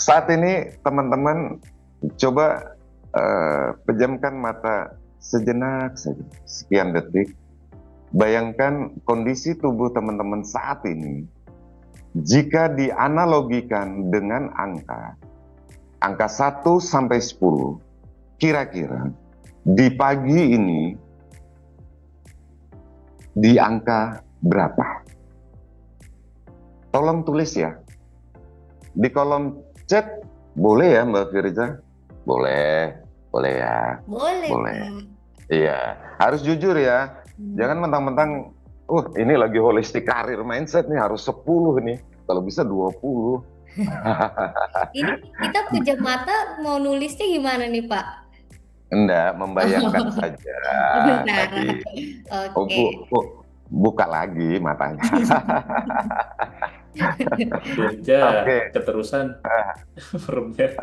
Saat ini teman-teman coba pejamkan mata sejenak saja, sekian detik. Bayangkan kondisi tubuh teman-teman saat ini jika dianalogikan dengan angka 1 sampai 10, kira-kira di pagi ini di angka berapa? Tolong tulis ya. Di kolom chat boleh ya Mbak Firza? Boleh, boleh ya. Boleh, Boleh. Pak. Iya, harus jujur ya. Jangan mentang-mentang, ini lagi holistic career mindset nih harus 10 nih. Kalau bisa 20. Ini kita pejam mata mau nulisnya gimana nih, Pak? Enggak, membayangkan saja Sebentar. tadi. Oh, Oke. buka lagi matanya. Pak Firja Oke. keterusan perutnya.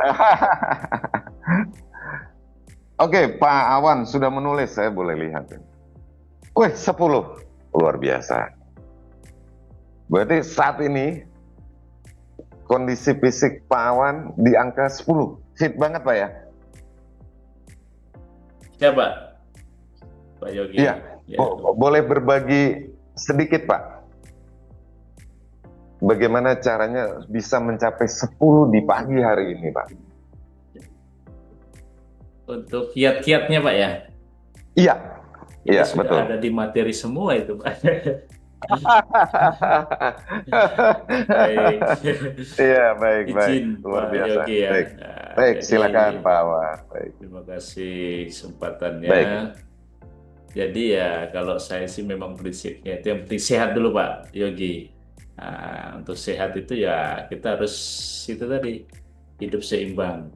Oke, Pak Awan sudah menulis, saya boleh lihat. Wih, 10. Luar biasa. Berarti saat ini kondisi fisik Pak Awan di angka 10. Fit banget Pak ya? Siapa? Pak Yogi. Iya. Ya. Boleh berbagi sedikit Pak? Bagaimana caranya bisa mencapai 10 di pagi hari ini Pak? Untuk kiat-kiatnya Pak ya? Iya. Itu Iya, sudah betul. ada di materi semua itu Pak. Baik. Iya, baik. Izin Luar Pak biasa. Yogi ya. Baik. Nah, Baik, jadi silakan Pak Awan. Baik. terima kasih kesempatannya. Baik. Jadi ya kalau saya sih memang prinsipnya itu yang penting sehat dulu Pak Yogi. Nah, untuk sehat itu ya kita harus itu tadi hidup seimbang,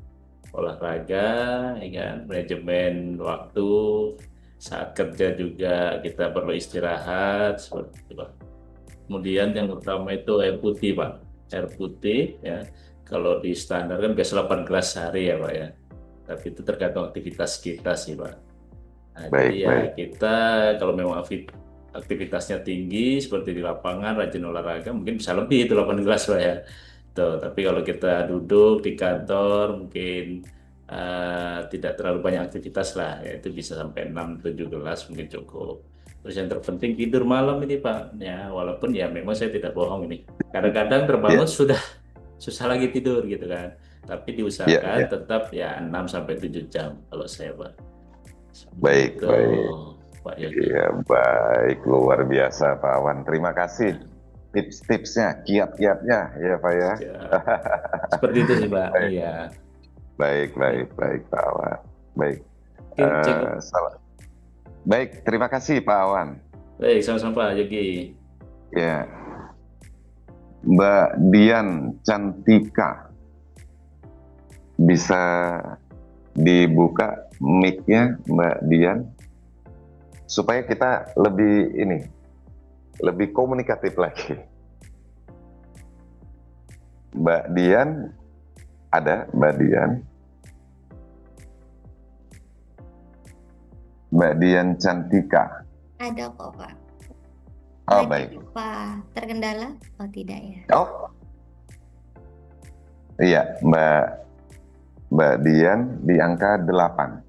olahraga, ya kan, manajemen waktu, saat kerja juga kita perlu istirahat seperti itu Pak. Kemudian yang utama itu air putih Pak, air putih ya. Kalau di standar kan biasa 8 gelas sehari ya Pak ya. Tapi itu tergantung aktivitas kita sih Pak. Nah, jadi Baik, ya baik. kita kalau memang aktivitasnya tinggi seperti di lapangan, rajin olahraga, mungkin bisa lebih itu 8 gelas Pak ya. Tuh, tapi kalau kita duduk di kantor mungkin tidak terlalu banyak aktivitas lah, ya itu bisa sampai 6-7 gelas mungkin cukup. Terus yang terpenting tidur malam ini Pak, ya walaupun ya memang saya tidak bohong ini. Kadang-kadang terbangun Ya, sudah susah lagi tidur gitu kan. Tapi ya, diusahakan ya. tetap ya 6-7 jam kalau saya Pak. Baik, Begitu, baik. Pak Yogi. Iya, baik. Luar biasa Pak Awan. Terima kasih tips-tipsnya, kiat-kiatnya ya Pak ya. Ya, seperti itu sih Pak. Baik, Iya. baik, baik, baik Pak Awan. Baik. Oke, cukup. Baik, terima kasih Pak Awan. Baik, sama-sama Pak Yogi. Ya, Mbak Dian Cantika, bisa dibuka mic-nya Mbak Dian supaya kita lebih komunikatif lagi. Mbak Dian, ada Mbak Dian? Mbak Dian Cantika. Ada kok, Pak. Oh, Ada baik. apa terkendala? Oh, tidak ya. Oh, iya, Mbak Dian di angka 8.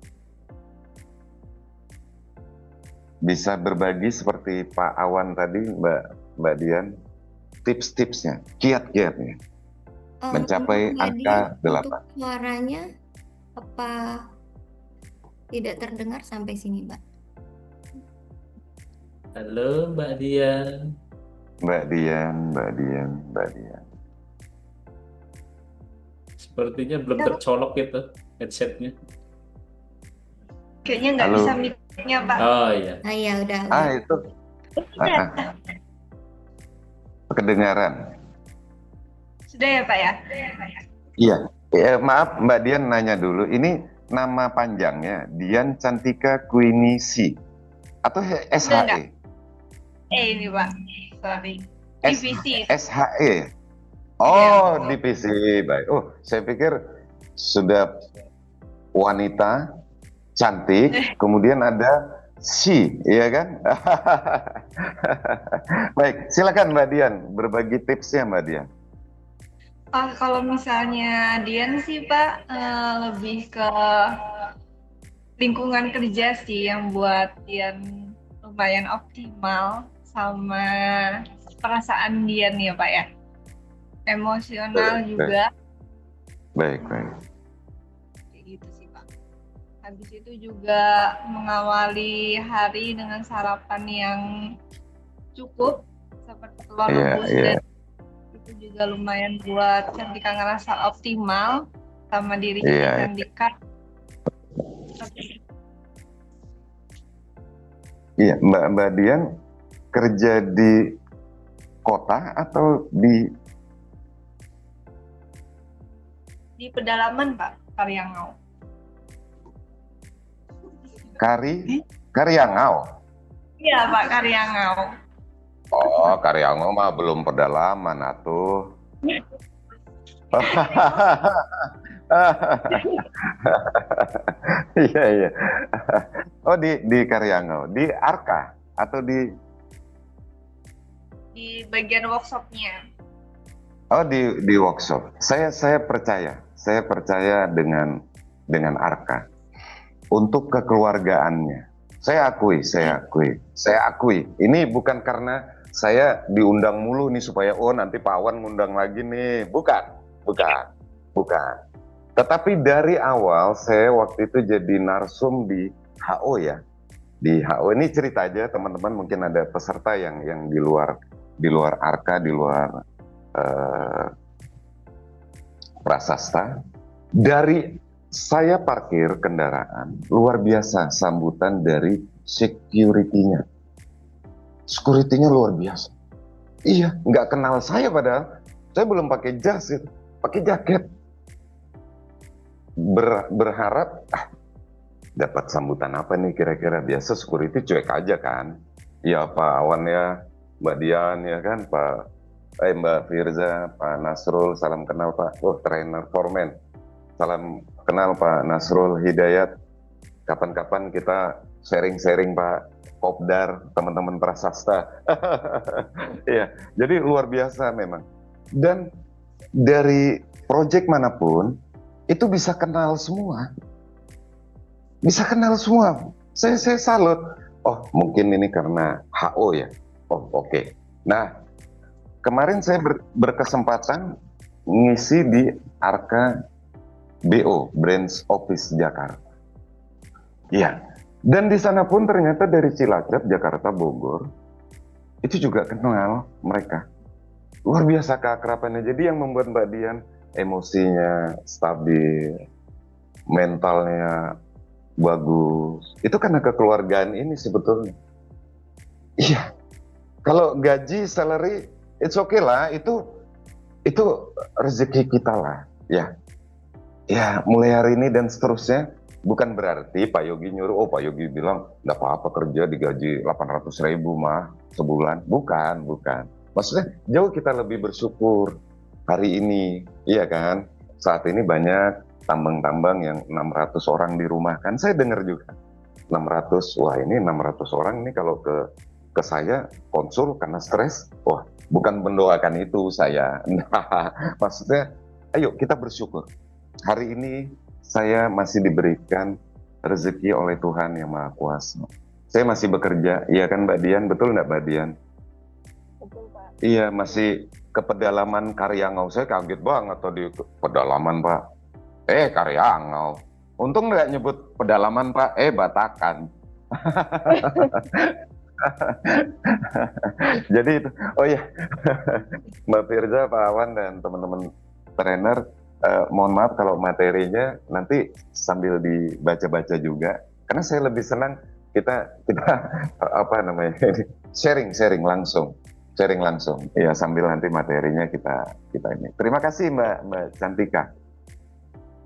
Bisa berbagi seperti Pak Awan tadi, Mbak Dian, tips-tipsnya, kiat-kiatnya mencapai Mbak angka Dian, untuk 8. suaranya apa tidak terdengar sampai sini, Mbak? Halo Mbak Dian. Mbak Dian. Sepertinya belum tercolok itu headsetnya. Kayaknya nggak Halo. bisa mic-nya, Pak. Oh iya. Ah ya udah. Itu kedengaran. Sudah ya, Pak ya? Iya. Maaf Mbak Dian nanya dulu, ini nama panjangnya Dian Cantika Quinisi atau SHE? Ini Pak, sorry. S- Divisi. SHE. Iya. Divisi. Baik. Oh, saya pikir sudah wanita cantik, kemudian ada si, iya kan? Baik, silakan Mbak Dian berbagi tipsnya Mbak Dian. Kalau misalnya Dian sih Pak, lebih ke lingkungan kerja sih yang buat Dian lumayan optimal sama perasaan Dian ya Pak ya. Emosional Baik, juga, baik, baik. kayak gitu sih Pak. Habis itu juga mengawali hari dengan sarapan yang cukup seperti telur Iya, rebus iya, dan itu juga lumayan buat Cantika ngerasa optimal sama diri kita iya. Cantika. Iya, Mbak Dian kerja di kota atau di Di pedalaman Pak, Karyangau. Karyangau? Iya Pak, Karyangau. Oh, Karyangau mah belum pedalaman atuh. Iya, iya. Oh, di Karyangau, di Arka atau Di bagian workshopnya. oh di workshop. Saya percaya dengan Arka untuk kekeluargaannya. Saya akui. Ini bukan karena saya diundang mulu nih supaya nanti Pak Wan ngundang lagi nih. Bukan. Tetapi dari awal saya waktu itu jadi narsum di HO ya. Di HO ini cerita aja teman-teman, mungkin ada peserta yang di luar Arka, di luar Prasasta. Dari saya parkir kendaraan, luar biasa sambutan dari security-nya. Security-nya luar biasa. Iya, nggak kenal saya padahal. Saya belum pakai jas itu, pakai jaket. Berharap, dapat sambutan apa nih kira-kira. Biasa security cuek aja kan. Ya Pak Awan ya, Mbak Dian ya kan, Mbak Firza, Pak Nasrul, salam kenal Pak. Trainer foreman. Salam kenal Pak Nasrul Hidayat. Kapan-kapan kita sharing-sharing Pak Kopdar, teman-teman Prasasta. Iya, jadi luar biasa memang. Dan dari proyek manapun itu bisa kenal semua. Saya salut. Oh, mungkin ini karena HO ya. Oh, oke. Nah, kemarin saya berkesempatan ngisi di Arka BO, Branch Office Jakarta. Iya. Dan di sana pun ternyata dari Cilacap, Jakarta, Bogor, itu juga kenal mereka. Luar biasa keakrabannya. Jadi yang membuat Mbak Dian emosinya stabil, mentalnya bagus. Itu karena kekeluargaan ini sebetulnya. Iya. Kalau gaji, salary, it's okay lah. Itu rezeki kita lah. Ya. Ya, mulai hari ini dan seterusnya. Bukan berarti Pak Yogi nyuruh, Pak Yogi bilang, nggak apa-apa kerja digaji 800.000 mah sebulan. Bukan. Maksudnya, jauh kita lebih bersyukur hari ini, iya kan? Saat ini banyak tambang-tambang yang 600 orang di rumah kan, saya dengar juga. 600, wah ini 600 orang ini kalau ke saya konsul karena stres, wah bukan mendoakan itu saya. Nah, maksudnya, ayo kita bersyukur. Hari ini saya masih diberikan rezeki oleh Tuhan Yang Maha Kuasa. Saya masih bekerja, iya kan Mbak Dian? Betul nggak Mbak Dian? Betul Pak. Iya, masih ke pedalaman Karyangau. Saya kaget banget tadi pedalaman Pak. Karyangau. Untung nggak nyebut pedalaman Pak, Batakan. Jadi itu, oh ya, Mbak Firza, Pak Awan, dan teman-teman trainer, mohon maaf kalau materinya nanti sambil dibaca-baca juga, karena saya lebih senang kita apa namanya sharing langsung, ya sambil nanti materinya kita ini. Terima kasih Mbak Cantika.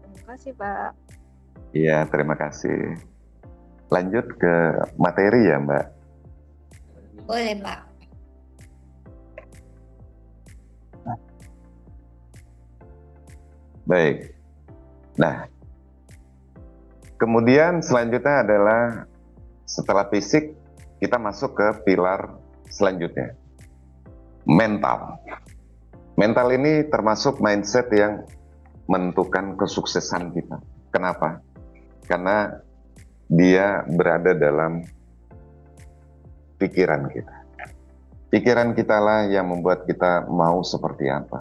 Terima kasih Pak. Iya, terima kasih. Lanjut ke materi ya Mbak. Boleh, Pak. Baik. Nah, kemudian selanjutnya adalah setelah fisik, kita masuk ke pilar selanjutnya, mental. Mental ini termasuk mindset yang menentukan kesuksesan kita. Kenapa? Karena dia berada dalam pikiran kita. Pikiran kita lah yang membuat kita mau seperti apa.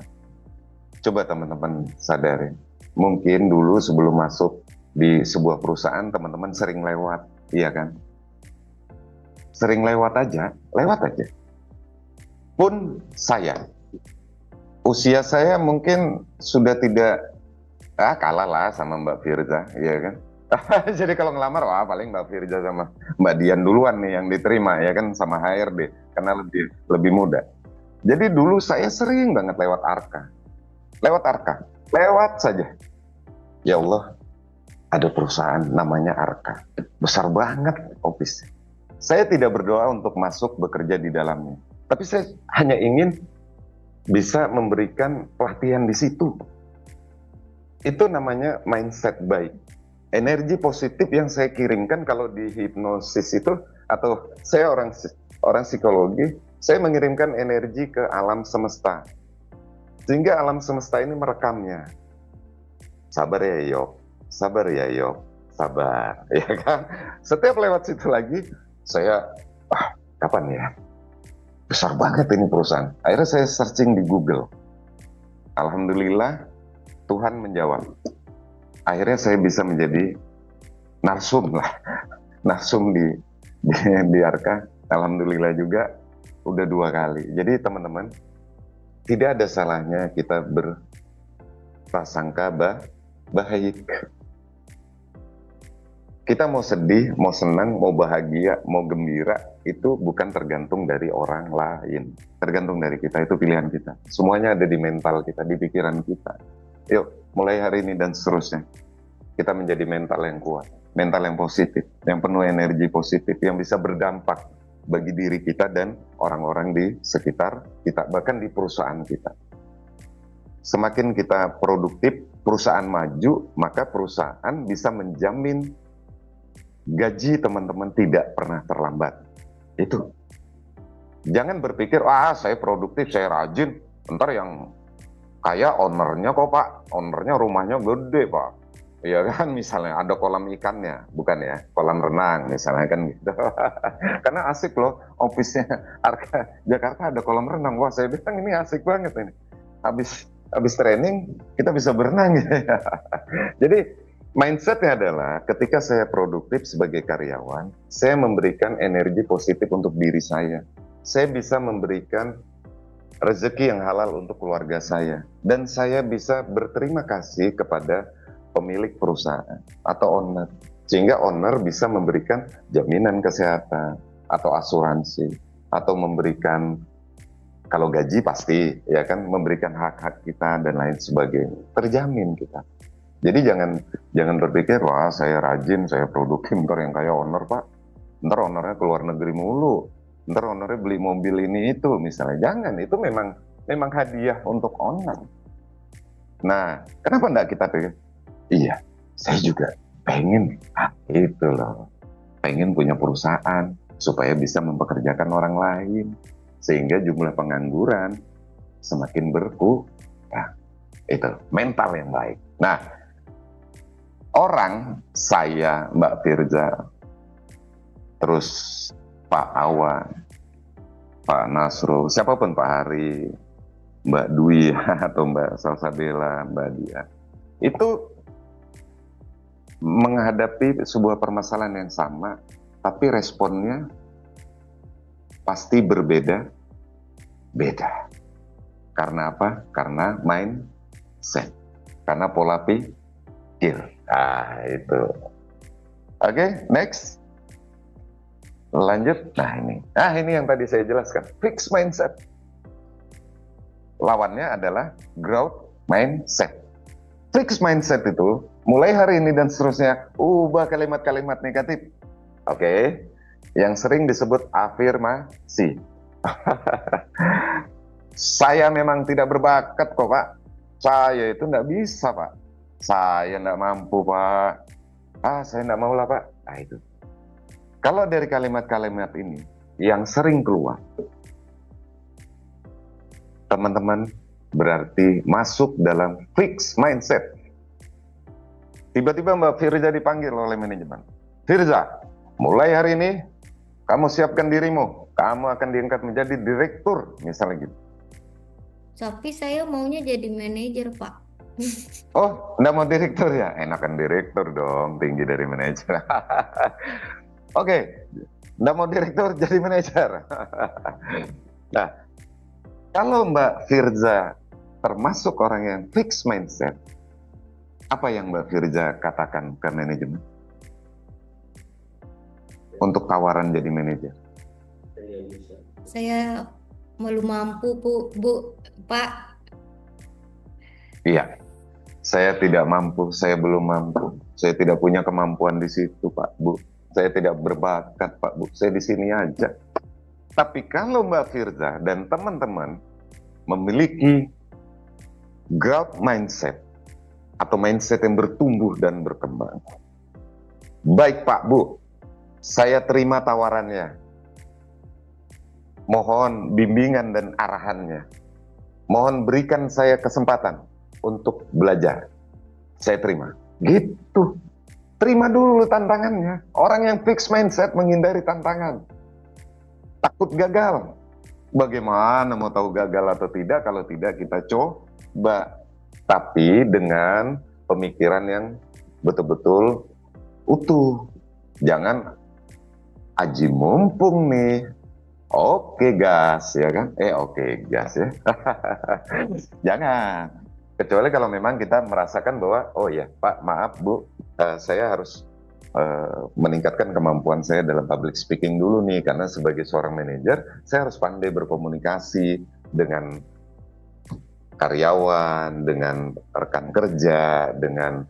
Coba teman-teman sadarin. Mungkin dulu sebelum masuk di sebuah perusahaan, teman-teman sering lewat, iya kan? Sering lewat aja. Pun saya, usia saya mungkin sudah tidak kalah lah sama Mbak Firza, iya kan? Jadi kalau ngelamar, wah paling Mbak Firza sama Mbak Dian duluan nih yang diterima, ya kan, sama HRD, karena lebih muda. Jadi dulu saya sering banget lewat Arka, lewat saja. Ya Allah, ada perusahaan namanya Arka, besar banget office. Saya tidak berdoa untuk masuk bekerja di dalamnya, tapi saya hanya ingin bisa memberikan pelatihan di situ. Itu namanya mindset baik. Energi positif yang saya kirimkan kalau di hipnosis itu, atau saya orang psikologi, saya mengirimkan energi ke alam semesta. Sehingga alam semesta ini merekamnya. Sabar ya Yok, sabar ya Yok, sabar. Ya kan? Setiap lewat situ lagi, saya, kapan ya? Besar banget ini perusahaan. Akhirnya saya searching di Google. Alhamdulillah, Tuhan menjawab. Akhirnya saya bisa menjadi narsum lah, narsum di Arka. Alhamdulillah juga udah 2 kali. Jadi teman-teman, tidak ada salahnya kita berprasangka baik. Kita mau sedih, mau senang, mau bahagia, mau gembira, itu bukan tergantung dari orang lain. Tergantung dari kita, itu pilihan kita. Semuanya ada di mental kita, di pikiran kita. Yuk, mulai hari ini dan seterusnya, kita menjadi mental yang kuat, mental yang positif, yang penuh energi positif, yang bisa berdampak bagi diri kita dan orang-orang di sekitar kita, bahkan di perusahaan kita. Semakin kita produktif, perusahaan maju, maka perusahaan bisa menjamin gaji teman-teman tidak pernah terlambat. Itu. Jangan berpikir, saya produktif, saya rajin, ntar yang kayak ownernya kok Pak, ownernya rumahnya gede Pak, ya kan, misalnya ada kolam ikannya, bukan ya, kolam renang misalnya kan gitu. Karena asik loh, office-nya Arka Jakarta ada kolam renang, wah saya bilang ini asik banget ini. Habis training kita bisa berenang gitu ya. Jadi mindsetnya adalah ketika saya produktif sebagai karyawan, saya memberikan energi positif untuk diri saya bisa memberikan rezeki yang halal untuk keluarga saya, dan saya bisa berterima kasih kepada pemilik perusahaan atau owner, sehingga owner bisa memberikan jaminan kesehatan atau asuransi, atau memberikan, kalau gaji pasti ya kan, memberikan hak-hak kita dan lain sebagainya, terjamin kita. Jadi jangan berpikir, wah saya rajin, saya produktif, ntar yang kayak owner Pak, ntar ownernya keluar negeri mulu, ntar ownernya beli mobil ini itu misalnya. Jangan, itu memang hadiah untuk owner. Nah, kenapa enggak kita pikir, iya saya juga pengen itu loh, pengen punya perusahaan supaya bisa mempekerjakan orang lain, sehingga jumlah pengangguran semakin berkurang. Itu mental yang baik. Nah, orang, saya, Mbak Firza, terus Pak Awan, Pak Nasrul, siapapun, Pak Hari, Mbak Dwi, atau Mbak Salsabella, Mbak Dia, itu menghadapi sebuah permasalahan yang sama, tapi responnya pasti berbeda-beda. Karena apa? Karena mindset, karena pola pikir. Itu. Oke, next. Lanjut. Nah ini yang tadi saya jelaskan. Fixed mindset. Lawannya adalah growth mindset. Fixed mindset itu mulai hari ini dan seterusnya ubah kalimat-kalimat negatif. Oke. Yang sering disebut afirmasi. Saya memang tidak berbakat kok Pak. Saya itu tidak bisa Pak. Saya tidak mampu Pak. Saya tidak mau lah Pak. Nah itu. Kalau dari kalimat-kalimat ini yang sering keluar, teman-teman berarti masuk dalam fixed mindset. Tiba-tiba Mbak Firza dipanggil oleh manajemen. Firza, mulai hari ini kamu siapkan dirimu, kamu akan diangkat menjadi direktur, misalnya gitu. Tapi saya maunya jadi manajer, Pak. Oh, nggak mau direktur ya? Enakan direktur dong, tinggi dari manajer. Oke, nggak mau direktur jadi manajer. Nah, kalau Mbak Firza termasuk orang yang fixed mindset, apa yang Mbak Firza katakan ke manajemen untuk tawaran jadi manajer? Saya belum mampu, Bu, Pak. Iya, saya tidak mampu, saya belum mampu, saya tidak punya kemampuan di situ, Pak, Bu. Saya tidak berbakat, Pak, Bu. Saya di sini aja. Tapi kalau Mbak Firza dan teman-teman memiliki growth mindset atau mindset yang bertumbuh dan berkembang, baik Pak, Bu, saya terima tawarannya. Mohon bimbingan dan arahannya. Mohon berikan saya kesempatan untuk belajar. Saya terima. Gitu. Terima dulu tantangannya. Orang yang fixed mindset menghindari tantangan. Takut gagal. Bagaimana mau tahu gagal atau tidak kalau tidak kita coba. Tapi dengan pemikiran yang betul-betul utuh. Jangan aji mumpung nih. Oke gas, ya kan? Oke gas ya. Jangan. Kecuali kalau memang kita merasakan bahwa, oh ya Pak, maaf Bu, saya harus meningkatkan kemampuan saya dalam public speaking dulu nih, karena sebagai seorang manajer, saya harus pandai berkomunikasi dengan karyawan, dengan rekan kerja, dengan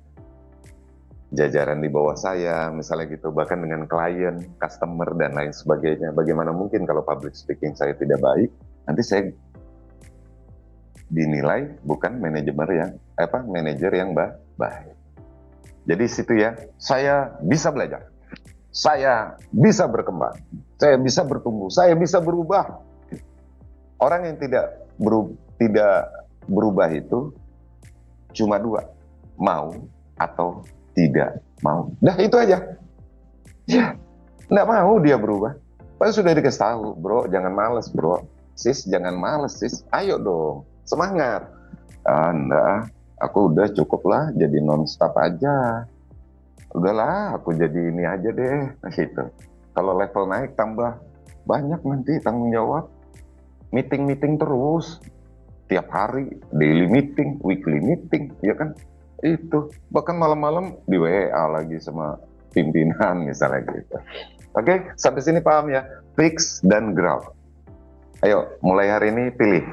jajaran di bawah saya, misalnya gitu, bahkan dengan klien, customer, dan lain sebagainya. Bagaimana mungkin kalau public speaking saya tidak baik, nanti saya dinilai bukan manajer yang baik. Jadi situ ya, saya bisa belajar, saya bisa berkembang, saya bisa bertumbuh, saya bisa berubah. Orang yang tidak berubah itu cuma dua, mau atau tidak mau. Nah itu aja. Ya, nggak mau dia berubah. Padahal sudah dikasih tahu, bro, jangan males bro. Sis, jangan males sis. Ayo dong, semangat. Enggak, aku udah cukup lah jadi non-stop aja. Udahlah, aku jadi ini aja deh. Gitu. Kalau level naik tambah banyak nanti tanggung jawab. Meeting-meeting terus. Tiap hari, daily meeting, weekly meeting, ya kan? Itu bahkan malam-malam di WA lagi sama pimpinan misalnya gitu. Oke, sampai sini paham ya? Fix dan growth. Ayo, mulai hari ini pilih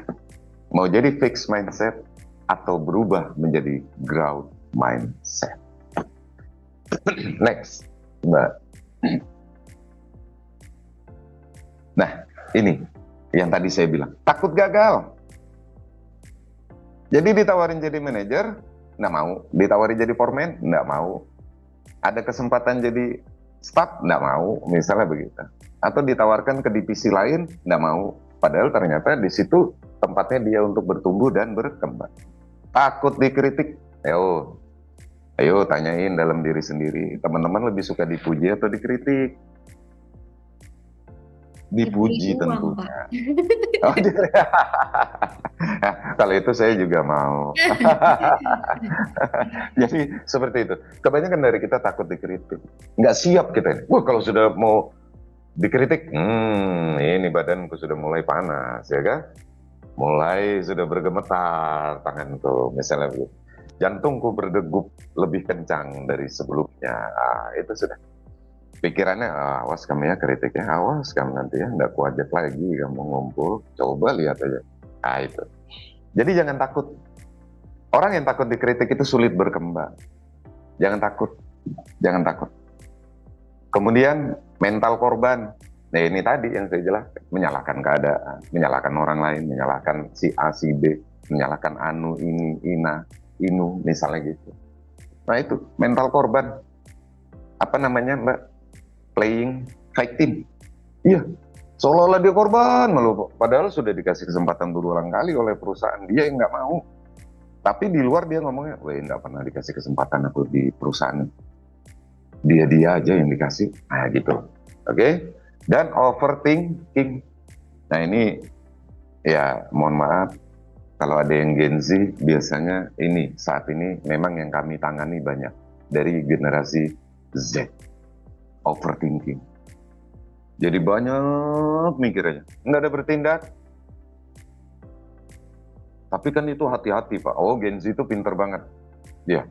mau jadi fixed mindset atau berubah menjadi growth mindset. Next, Mbak. Nah, ini yang tadi saya bilang, takut gagal. Jadi ditawarin jadi manajer, nggak mau. Ditawari jadi foreman, nggak mau. Ada kesempatan jadi staff, nggak mau, misalnya begitu. Atau ditawarkan ke divisi lain, nggak mau. Padahal ternyata di situ tempatnya dia untuk bertumbuh dan berkembang. Takut dikritik, ayo tanyain dalam diri sendiri. Teman-teman lebih suka dipuji atau dikritik? Dipuji tentunya. Oh, kalau itu saya juga mau. Jadi seperti itu. Kebanyakan dari kita takut dikritik. Nggak siap kita ini. Wah, kalau sudah mau dikritik, ini badanku sudah mulai panas, ya kan? Mulai sudah bergemetar tanganku, misalnya begitu. Jantungku berdegup lebih kencang dari sebelumnya. Itu sudah. Pikirannya, awas kamu ya kritiknya, awas kamu nanti ya, nggak kuajak lagi kamu ngumpul, coba lihat aja. Itu. Jadi jangan takut. Orang yang takut dikritik itu sulit berkembang. Jangan takut. Jangan takut. Kemudian mental korban. Nah ini tadi yang saya jelaskan. Menyalahkan keadaan, menyalahkan orang lain, menyalahkan si A, si B, menyalahkan anu, ini, ina, inu, misalnya gitu. Nah itu, mental korban. Apa namanya Mbak? Playing victim. Iya, Seolah-olah dia korban malu, padahal sudah dikasih kesempatan berulang kali oleh perusahaan, dia yang nggak mau. Tapi di luar dia ngomongnya, weh nggak pernah dikasih kesempatan aku di perusahaan. Dia aja yang dikasih, nah gitu. Oke? Dan overthinking. Nah ini ya mohon maaf, kalau ada yang Gen Z biasanya ini saat ini memang yang kami tangani banyak dari generasi Z, overthinking. Jadi banyak mikirnya, nggak ada bertindak. Tapi kan itu hati-hati Pak. Oh Gen Z itu pinter banget, ya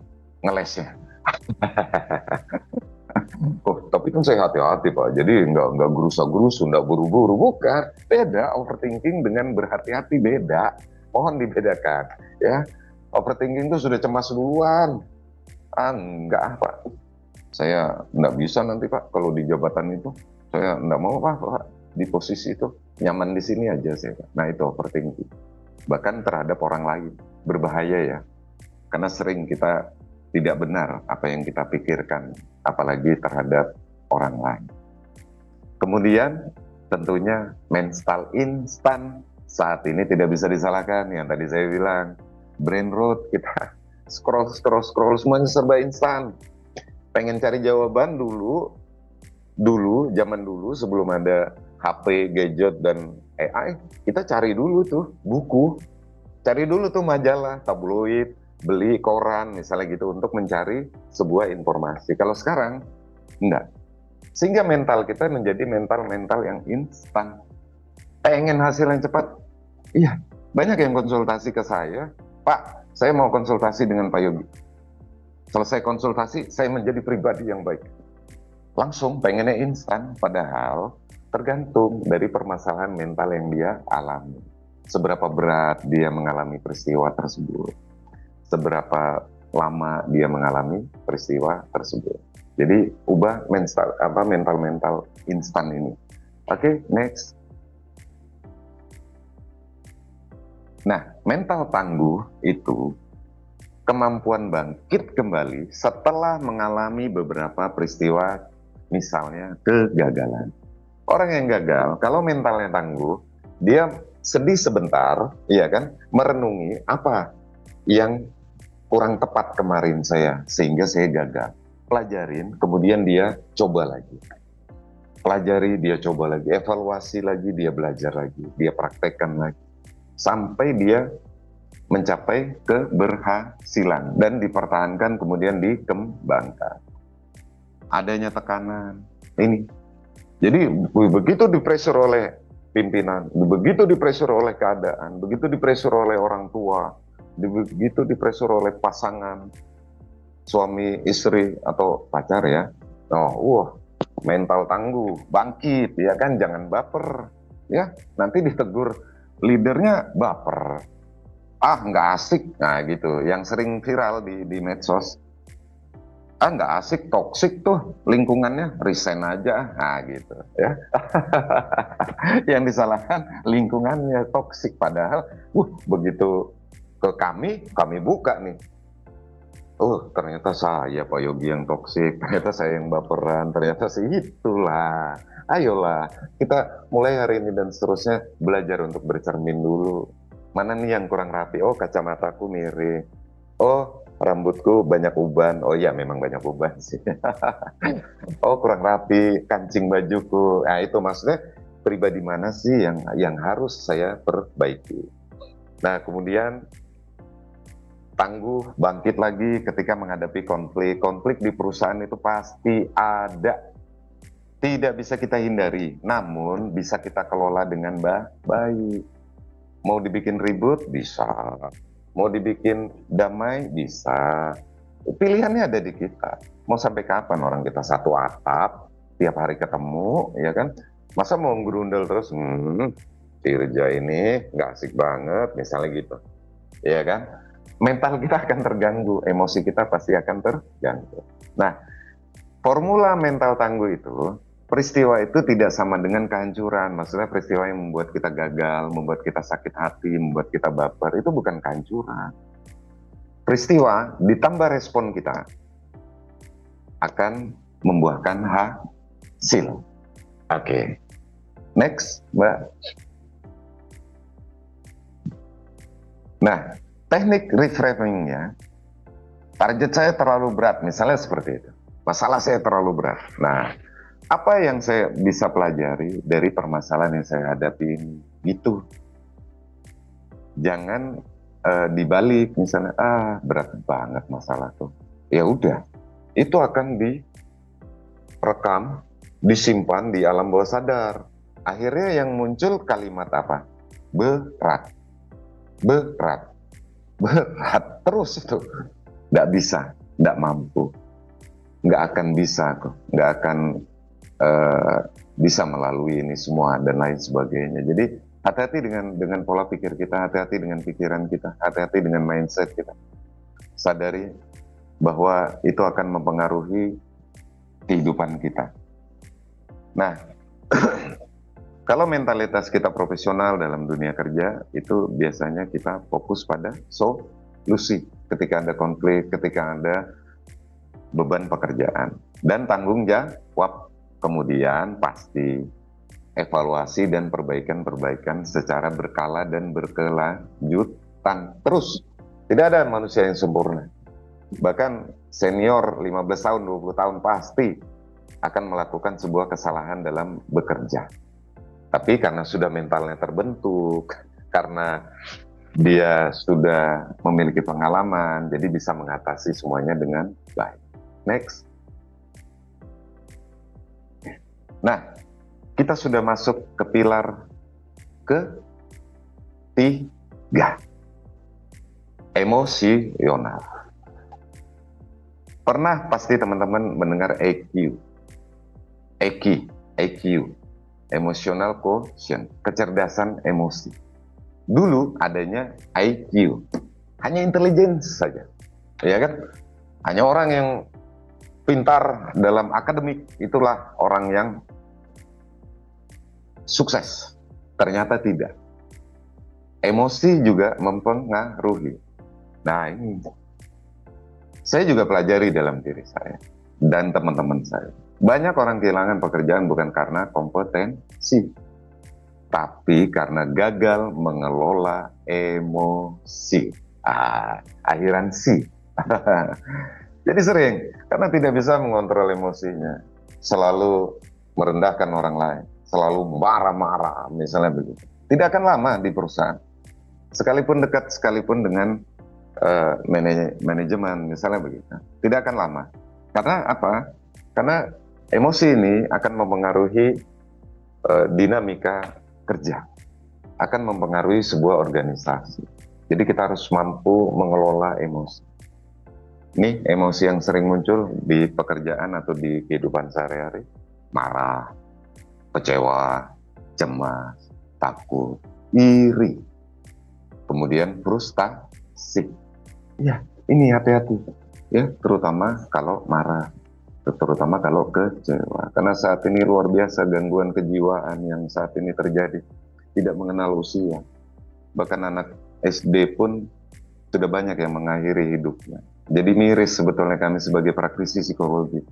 ngelesnya. Oh tapi kan saya hati-hati Pak. Jadi nggak gerusa-gerusu, nggak buru-buru, bukan. Beda overthinking dengan berhati-hati beda. Mohon dibedakan, ya. Overthinking itu sudah cemas duluan. Enggak Pak. Saya nggak bisa nanti Pak kalau di jabatan itu. Saya nggak mau Pak di posisi itu. Nyaman di sini aja saya Pak. Nah itu overthinking. Bahkan terhadap orang lain. Berbahaya ya. Karena sering kita tidak benar apa yang kita pikirkan. Apalagi terhadap orang lain. Kemudian tentunya mental instan saat ini tidak bisa disalahkan. Yang tadi saya bilang. Brain rot kita scroll semuanya serba instan. Pengen cari jawaban dulu zaman dulu sebelum ada HP, gadget dan AI, kita cari dulu tuh buku, cari dulu tuh majalah, tabloid, beli koran misalnya gitu untuk mencari sebuah informasi. Kalau sekarang enggak. Sehingga mental kita menjadi mental yang instan. Pengen hasil yang cepat. Iya, banyak yang konsultasi ke saya, Pak, saya mau konsultasi dengan Pak Yogi. Selesai konsultasi, saya menjadi pribadi yang baik. Langsung pengennya instan, padahal tergantung dari permasalahan mental yang dia alami. Seberapa berat dia mengalami peristiwa tersebut. Seberapa lama dia mengalami peristiwa tersebut. Jadi ubah mental instan ini. Oke, next. Nah, mental tangguh itu kemampuan bangkit kembali setelah mengalami beberapa peristiwa, misalnya kegagalan. Orang yang gagal, kalau mentalnya tangguh, dia sedih sebentar, iya kan, merenungi apa yang kurang tepat kemarin saya, sehingga saya gagal. Pelajarin, kemudian dia coba lagi. Pelajari, dia coba lagi. Evaluasi lagi, dia belajar lagi. Dia praktekkan lagi. Sampai dia mencapai keberhasilan dan dipertahankan kemudian dikembangkan. Adanya tekanan ini. Jadi begitu dipressure oleh pimpinan, begitu dipressure oleh keadaan, begitu dipressure oleh orang tua, begitu dipressure oleh pasangan, suami, istri atau pacar ya. Mental tangguh, bangkit ya kan, jangan baper. Ya, nanti ditegur leadernya baper. Nggak asik, nah gitu, yang sering viral di medsos. Nggak asik, toksik tuh lingkungannya, resign aja, nah gitu ya. Yang disalahkan lingkungannya toksik, padahal begitu ke kami buka nih. Ternyata saya Pak Yogi yang toksik, ternyata saya yang baperan, ternyata sih itulah. Ayolah, kita mulai hari ini dan seterusnya belajar untuk bercermin dulu. Mana nih yang kurang rapi? Kacamataku miring. Rambutku banyak uban. Ya memang banyak uban sih. Kurang rapi kancing bajuku. Nah itu maksudnya pribadi mana sih yang harus saya perbaiki. Nah kemudian tangguh, bangkit lagi ketika menghadapi konflik. Konflik di perusahaan itu pasti ada. Tidak bisa kita hindari, namun bisa kita kelola dengan baik. Mau dibikin ribut? Bisa. Mau dibikin damai? Bisa. Pilihannya ada di kita. Mau sampai kapan orang kita satu atap, tiap hari ketemu, ya kan? Masa mau ngerundel terus? Tirja ini nggak asik banget, misalnya gitu. Ya kan? Mental kita akan terganggu, emosi kita pasti akan terganggu. Nah, formula mental tangguh itu, peristiwa itu tidak sama dengan kehancuran. Maksudnya peristiwa yang membuat kita gagal, membuat kita sakit hati, membuat kita baper, itu bukan kehancuran. Peristiwa ditambah respon kita akan membuahkan hasil. Oke. Next, Mbak. Nah, teknik reframingnya, target saya terlalu berat, misalnya seperti itu. Masalah saya terlalu berat. Nah, apa yang saya bisa pelajari dari permasalahan yang saya hadapi ini? Gitu. Jangan dibalik, misalnya, berat banget masalah tuh. Ya udah, itu akan direkam, disimpan di alam bawah sadar. Akhirnya yang muncul kalimat apa? Berat, berat, berat. Terus itu. Nggak bisa, nggak mampu. Nggak akan bisa kok. Nggak akan bisa melalui ini semua dan lain sebagainya. Jadi hati-hati dengan pola pikir kita, hati-hati dengan pikiran kita, hati-hati dengan mindset kita. Sadari bahwa itu akan mempengaruhi kehidupan kita. Nah, kalau mentalitas kita profesional dalam dunia kerja, itu biasanya kita fokus pada solusi. Ketika ada konflik, ketika ada beban pekerjaan, dan tanggung jawab. Kemudian pasti evaluasi dan perbaikan-perbaikan secara berkala dan berkelanjutan terus. Tidak ada manusia yang sempurna. Bahkan senior 15 tahun, 20 tahun pasti akan melakukan sebuah kesalahan dalam bekerja. Tapi karena sudah mentalnya terbentuk, karena dia sudah memiliki pengalaman, jadi bisa mengatasi semuanya dengan baik. Next. Nah, kita sudah masuk ke pilar ketiga, emosional. Pernah pasti teman-teman mendengar EQ, emotional quotient, kecerdasan emosi. Dulu adanya IQ, hanya intelligence saja, ya kan? Hanya orang yang pintar dalam akademik, itulah orang yang sukses. Ternyata tidak. Emosi juga mempengaruhi. Nah, ini saya juga pelajari dalam diri saya dan teman-teman saya. Banyak orang kehilangan pekerjaan bukan karena kompetensi, tapi karena gagal mengelola emosi. Akhiran sih. Jadi sering, karena tidak bisa mengontrol emosinya, selalu merendahkan orang lain, selalu marah-marah, misalnya begitu. Tidak akan lama di perusahaan, sekalipun dekat, sekalipun dengan manajemen, misalnya begitu. Tidak akan lama. Karena apa? Karena emosi ini akan mempengaruhi dinamika kerja, akan mempengaruhi sebuah organisasi. Jadi kita harus mampu mengelola emosi. Ini emosi yang sering muncul di pekerjaan atau di kehidupan sehari-hari. Marah, kecewa, cemas, takut, iri, kemudian frustasi. Ya, ini hati-hati. Ya, terutama kalau marah, terutama kalau kecewa. Karena saat ini luar biasa gangguan kejiwaan yang saat ini terjadi. Tidak mengenal usia. Bahkan anak SD pun sudah banyak yang mengakhiri hidupnya. Jadi miris sebetulnya kami sebagai praktisi psikologi.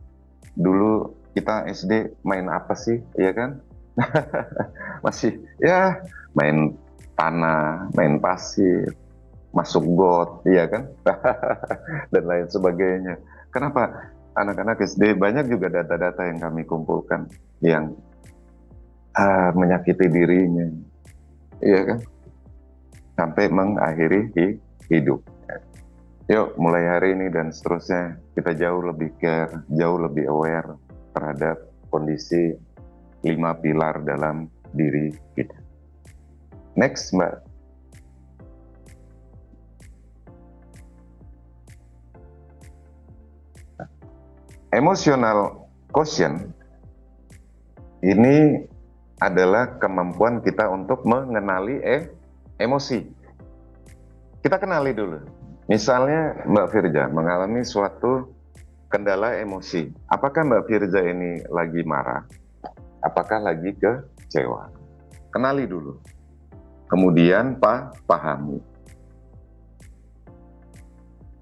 Dulu kita SD main apa sih, ya kan? Masih ya main tanah, main pasir, masuk got, ya kan? Dan lain sebagainya. Kenapa? Anak-anak SD banyak juga data-data yang kami kumpulkan yang menyakiti dirinya, ya kan? Sampai mengakhiri hidup. Yuk, mulai hari ini dan seterusnya kita jauh lebih care, jauh lebih aware terhadap kondisi 5 pilar dalam diri kita. Next, Mbak. Emotional quotient ini adalah kemampuan kita untuk mengenali emosi. Kita kenali dulu. Misalnya Mbak Firja mengalami suatu kendala emosi. Apakah Mbak Firja ini lagi marah? Apakah lagi kecewa? Kenali dulu. Kemudian pahami.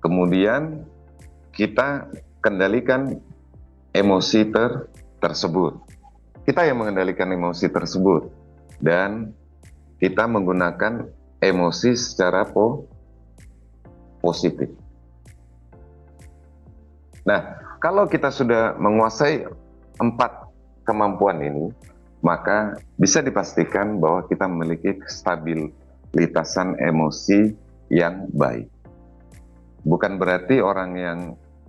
Kemudian kita kendalikan emosi tersebut. kita yang mengendalikan emosi tersebut, dan kita menggunakan emosi secara positif. Nah, kalau kita sudah menguasai 4 kemampuan ini, maka bisa dipastikan bahwa kita memiliki stabilitasan emosi yang baik. Bukan berarti orang yang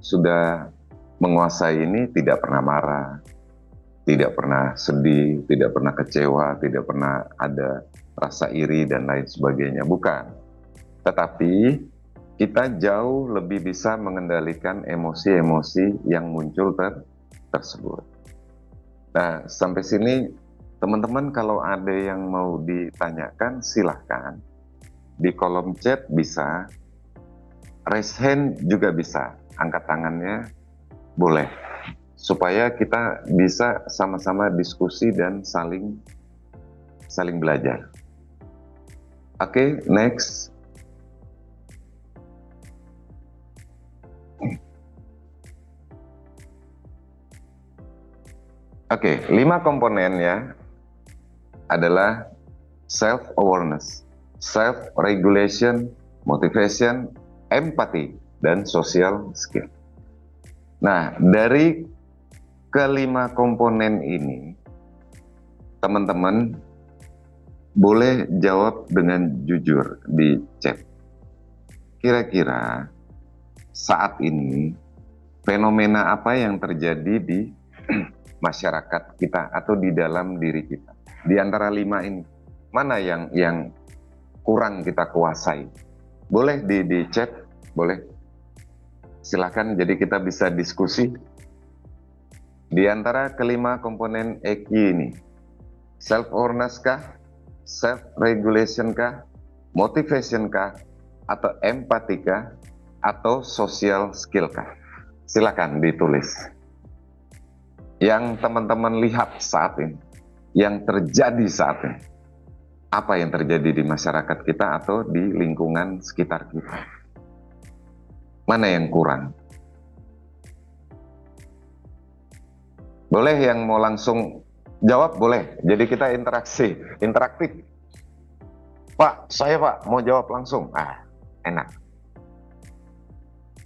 sudah menguasai ini tidak pernah marah, tidak pernah sedih, tidak pernah kecewa, tidak pernah ada rasa iri dan lain sebagainya. Bukan. Tetapi kita jauh lebih bisa mengendalikan emosi-emosi yang muncul tersebut. Nah, sampai sini teman-teman kalau ada yang mau ditanyakan silahkan. Di kolom chat bisa, raise hand juga bisa, angkat tangannya boleh. Supaya kita bisa sama-sama diskusi dan saling belajar. Oke, next. Oke, 5 komponennya adalah self-awareness, self-regulation, motivation, empathy, dan social skill. Nah, dari kelima komponen ini, teman-teman boleh jawab dengan jujur di chat. Kira-kira saat ini fenomena apa yang terjadi di masyarakat kita atau di dalam diri kita? Di antara 5 ini, mana yang kurang kita kuasai? Boleh di chat, boleh. Silakan, jadi kita bisa diskusi. Di antara kelima komponen EQ ini, self-awareness kah, self-regulation kah, motivation kah, atau empathy kah, atau social skill kah? Silakan ditulis. Yang teman-teman lihat saat ini, yang terjadi saat ini, apa yang terjadi di masyarakat kita atau di lingkungan sekitar kita? Mana yang kurang? Boleh yang mau langsung jawab, boleh. Jadi kita interaktif. Pak, saya Pak mau jawab langsung. Enak.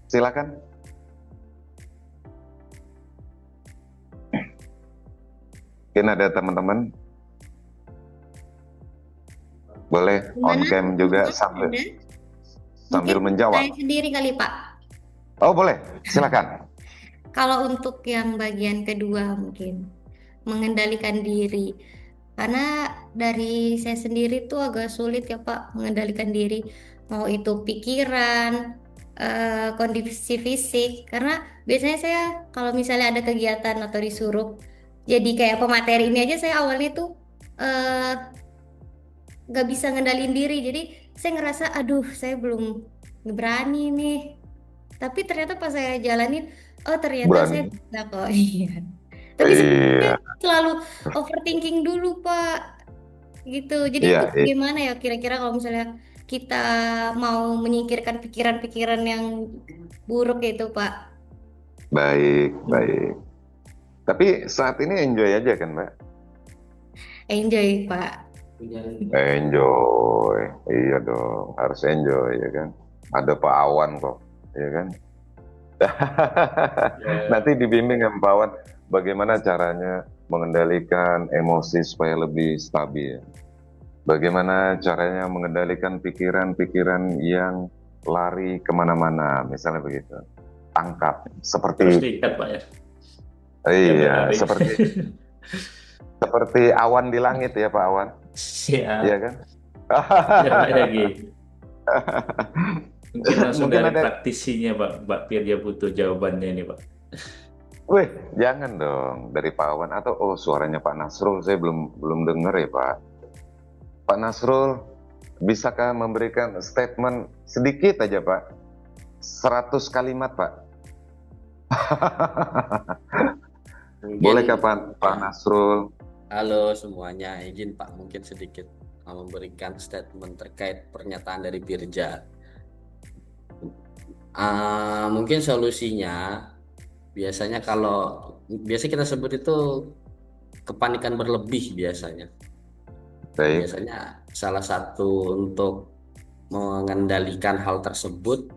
Silakan. Mungkin ada teman-teman boleh on cam juga sambil menjawab. Saya sendiri kali Pak. Oh boleh, silakan. Kalau untuk yang bagian kedua mungkin mengendalikan diri. Karena dari saya sendiri tuh agak sulit ya Pak mengendalikan diri. Mau itu pikiran, kondisi fisik. Karena biasanya saya kalau misalnya ada kegiatan atau disuruh jadi kayak pemateri ini aja, saya awalnya tuh nggak bisa ngendalin diri. Jadi saya ngerasa aduh saya belum berani nih. Tapi ternyata pas saya jalanin, oh ternyata saya Berani. bisa kok. Iya. Tapi saya selalu overthinking dulu Pak. Gitu. Jadi itu bagaimana ya kira-kira kalau misalnya kita mau menyingkirkan pikiran-pikiran yang buruk itu Pak? Baik. Tapi saat ini enjoy aja kan Mbak? Enjoy Pak. Enjoy, iya dong, harus enjoy ya kan. Ada Pak Awan kok, ya kan. Nanti dibimbing sama Pak Awan bagaimana caranya mengendalikan emosi supaya lebih stabil. Bagaimana caranya mengendalikan pikiran-pikiran yang lari kemana-mana, misalnya begitu. Tangkap, seperti. Terus diikat Pak ya. Iya, seperti awan di langit ya Pak Awan. Siap. Iya kan? Ya Pak Yogi. Mungkin langsung Mungkin dari ada praktisinya Pak Pir, dia butuh jawabannya ini Pak. Wih, jangan dong dari Pak Awan atau suaranya Pak Nasrul saya belum dengar ya Pak. Pak Nasrul, bisakah memberikan statement sedikit aja Pak? 100 kalimat Pak. Bolehkah Pak Nasrul? Halo semuanya, izin Pak mungkin sedikit memberikan statement terkait pernyataan dari Pirja. Mungkin solusinya biasanya kita sebut itu kepanikan berlebih biasanya. Baik. Biasanya salah satu untuk mengendalikan hal tersebut,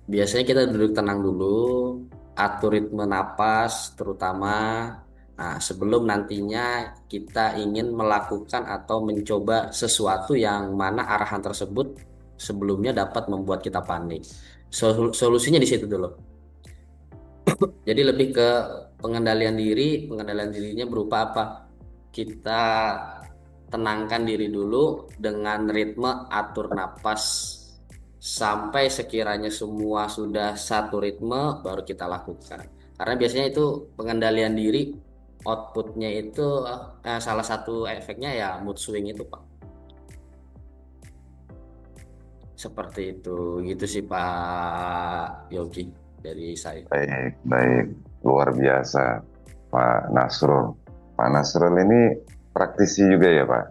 biasanya kita duduk tenang dulu, atur ritme napas terutama. Nah, sebelum nantinya kita ingin melakukan atau mencoba sesuatu yang mana arahan tersebut sebelumnya dapat membuat kita panik. Solusinya di situ dulu. Jadi lebih ke pengendalian diri. Pengendalian dirinya berupa apa? Kita tenangkan diri dulu dengan ritme atur napas sampai sekiranya semua sudah satu ritme baru kita lakukan. Karena biasanya itu pengendalian diri, outputnya itu salah satu efeknya ya mood swing itu Pak. Seperti itu, gitu sih Pak Yogi dari saya. Baik, baik. Luar biasa, Pak Nasrul. Pak Nasrul ini praktisi juga ya, Pak?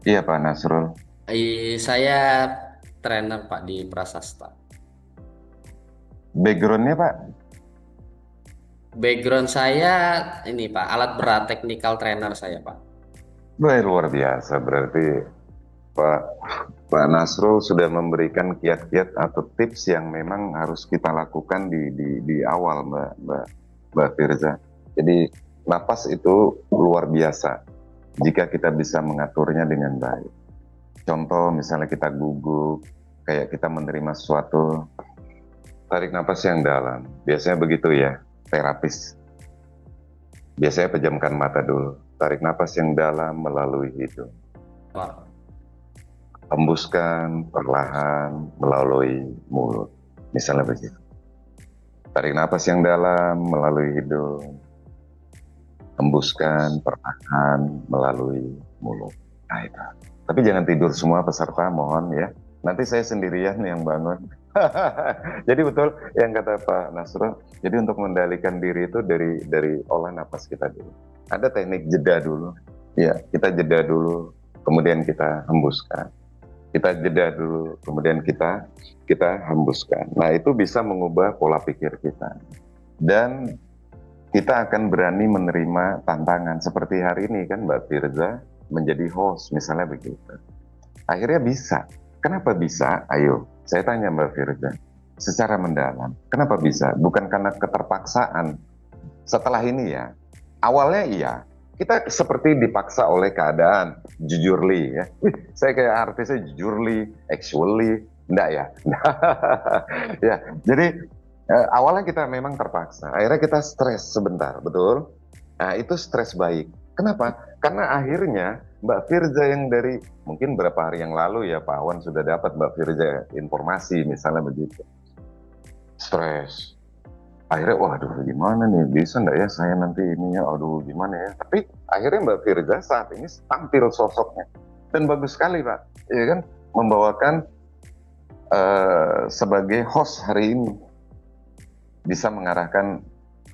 Iya, Pak Nasrul. Saya trainer Pak di Prasasta. Backgroundnya, Pak? Background saya ini Pak, alat berat technical trainer saya Pak. Baik, luar biasa. Berarti Pak Nasrul sudah memberikan kiat-kiat atau tips yang memang harus kita lakukan di awal, Mbak Firza. Jadi napas itu luar biasa jika kita bisa mengaturnya dengan baik. Contoh misalnya kita gugup, kayak kita menerima sesuatu, tarik napas yang dalam. Biasanya begitu ya, terapis. Biasanya pejamkan mata dulu, tarik napas yang dalam melalui hidung. Pak. Hembuskan perlahan melalui mulut. Misalnya begitu. Tarik napas yang dalam melalui hidung. Hembuskan perlahan melalui mulut. Nah itu. Tapi jangan tidur semua peserta, mohon ya. Nanti saya sendirian yang bangun. Jadi betul yang kata Pak Nasrul. Jadi untuk mengendalikan diri itu dari olah napas kita dulu. Ada teknik jeda dulu. Ya, kita jeda dulu, kemudian kita hembuskan. Kita jeda dulu, kemudian kita hembuskan. Nah, itu bisa mengubah pola pikir kita. Dan kita akan berani menerima tantangan. Seperti hari ini kan Mbak Firza menjadi host, misalnya begitu. Akhirnya bisa. Kenapa bisa? Ayo, saya tanya Mbak Firza. Secara mendalam, kenapa bisa? Bukan karena keterpaksaan. Setelah ini ya, awalnya iya. Kita seperti dipaksa oleh keadaan, jujurly ya. Saya kayak artisnya jujurly, actually, enggak ya. Ya, jadi awalnya kita memang terpaksa. Akhirnya kita stres sebentar, betul? Nah, itu stres baik. Kenapa? Karena akhirnya Mbak Firza yang dari mungkin berapa hari yang lalu ya Pak Awan sudah dapat Mbak Firza informasi misalnya begitu. Stres. Akhirnya, waduh gimana nih, bisa nggak ya saya nanti ininya, aduh gimana ya. Tapi akhirnya Mbak Firza saat ini tampil sosoknya. Dan bagus sekali Pak, ya kan, membawakan sebagai host hari ini. Bisa mengarahkan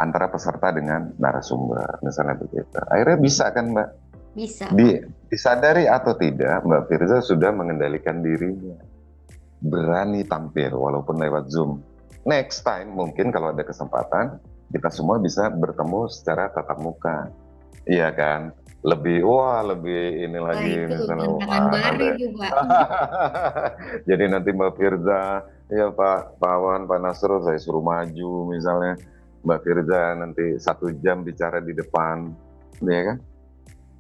antara peserta dengan narasumber, misalnya begitu. Akhirnya bisa kan Mbak? Bisa. Disadari atau tidak, Mbak Firza sudah mengendalikan dirinya. Berani tampil walaupun lewat Zoom. Next time mungkin kalau ada kesempatan kita semua bisa bertemu secara tatap muka, iya kan? Lebih ini lagi Itu misalnya tantangan baru itu Pak. Jadi nanti Mbak Firza, ya Pak Awan, Pak Nasrul saya suruh maju misalnya, Mbak Firza nanti 1 jam bicara di depan, ya kan?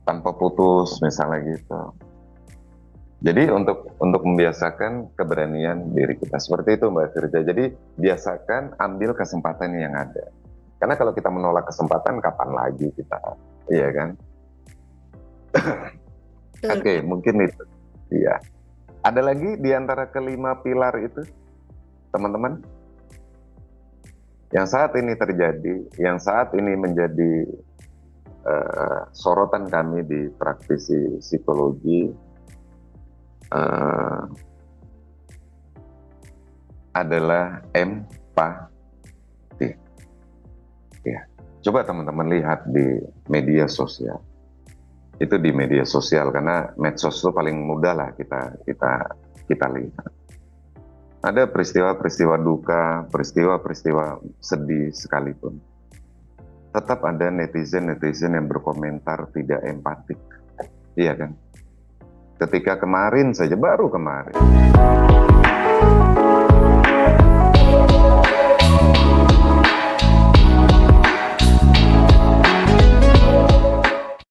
Tanpa putus misalnya gitu. Jadi untuk membiasakan keberanian diri kita. Seperti itu Mbak Firza. Jadi biasakan ambil kesempatan yang ada. Karena kalau kita menolak kesempatan, kapan lagi kita, iya kan? Oke, mungkin itu. Iya. Ada lagi di antara kelima pilar itu, teman-teman? Yang saat ini terjadi, yang saat ini menjadi sorotan kami di praktisi psikologi, adalah empati. Ya. Coba teman-teman lihat di media sosial. Itu di media sosial karena medsos itu paling mudah lah kita lihat. Ada peristiwa-peristiwa duka, peristiwa-peristiwa sedih sekalipun. Tetap ada netizen-netizen yang berkomentar tidak empatik. Iya kan? Ketika kemarin saja, baru kemarin,